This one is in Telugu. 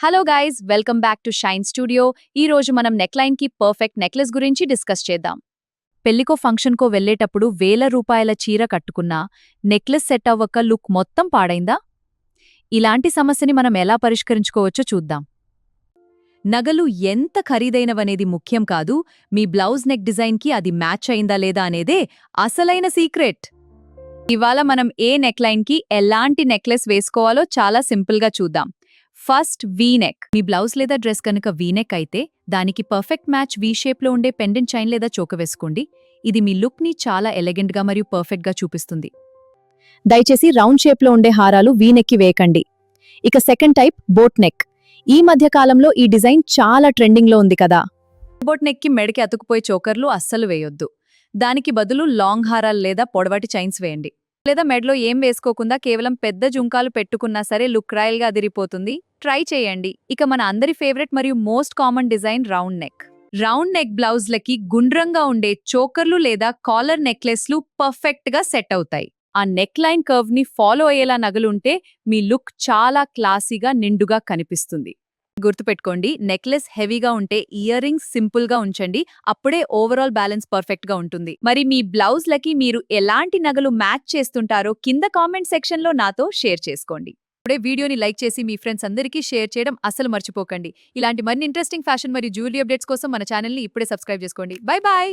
Hello guys, welcome back to shine studio. ఈ రోజు మనం నెక్లైన్ కి పర్ఫెక్ట్ నెక్లెస్ గురించి డిస్కస్ చేద్దాం. పెళ్లికో ఫంక్షన్కో వెళ్లేటప్పుడు రూపాయల చీర కట్టుకున్నా నెక్లెస్ సెట్ అవ్వక లుక్ మొత్తం పాడైందా? ఇలాంటి సమస్యని మనం ఎలా పరిష్కరించుకోవచ్చో చూద్దాం. నగలు ఎంత ఖరీదైనవనేది ముఖ్యం కాదు, మీ బ్లౌజ్ నెక్ డిజైన్కి అది మ్యాచ్ అయిందా లేదా అనేదే అసలైన సీక్రెట్. ఇవాళ మనం ఏ నెక్లైన్కి ఎలాంటి నెక్లెస్ వేసుకోవాలో చాలా సింపుల్గా చూద్దాం. First V neck. మీ బ్లౌజ్ లేదా డ్రెస్ కనుక వీనెక్ అయితే దానికి పర్ఫెక్ట్ మ్యాచ్ వీ షేప్లో ఉండే పెండెంట్ చైన్ లేదా చోక వేసుకోండి. ఇది మీ లుక్ని చాలా ఎలిగెంట్గా మరియు పర్ఫెక్ట్గా చూపిస్తుంది. దయచేసి రౌండ్ షేప్లో ఉండే హారాలు వీనెక్కి వేయకండి. ఇక సెకండ్ టైప్ బోట్ నెక్. ఈ మధ్య కాలంలో ఈ డిజైన్ చాలా ట్రెండింగ్లో ఉంది కదా. బోట్ నెక్కి మెడకి అతుకుపోయే చోకర్లు అస్సలు వేయొద్దు. దానికి బదులు లాంగ్ హారాలు లేదా పొడవాటి చైన్స్ వేయండి. లేదా మెడలో ఏం వేసుకోకుండా కేవలం పెద్ద జుంకాలు పెట్టుకున్నా సరే లుక్ రాయల్గా అదిరిపోతుంది. ట్రై చేయండి. ఇక మన అందరి ఫేవరెట్ మరియు most common design round neck. Round neck బ్లౌజ్లకి గుండ్రంగా ఉండే చోకర్లు లేదా కాలర్ నెక్లెస్లు పర్ఫెక్ట్గా సెట్ అవుతాయి. ఆ నెక్ లైన్ కర్వ్ ని ఫాలో అయ్యేలా నగలుంటే మీ లుక్ చాలా క్లాసీగా నిండుగా కనిపిస్తుంది. గుర్తుపెట్టుకోండి, నెక్లెస్ హెవీగా ఉంటే ఇయర్ రింగ్స్ సింపుల్ గా ఉంచండి. అప్పుడే ఓవరాల్ బ్యాలెన్స్ పర్ఫెక్ట్ గా ఉంటుంది. మరి మీ బ్లౌజ్ లకి మీరు ఎలాంటి నగలు మ్యాచ్ చేస్తుంటారో కింద కామెంట్ సెక్షన్ లో నాతో షేర్ చేసుకోండి. ఇప్పుడే వీడియోని లైక్ చేసి మీ ఫ్రెండ్స్ అందరికీ షేర్ చేయడం అస్సలు మర్చిపోకండి. ఇలాంటి మరిన్ని ఇంట్రెస్టింగ్ ఫ్యాషన్ మరియు జ్యువెలరీ అప్డేట్స్ కోసం మన ఛానల్ ని ఇప్పుడే సబ్స్క్రైబ్ చేసుకోండి. Bye bye.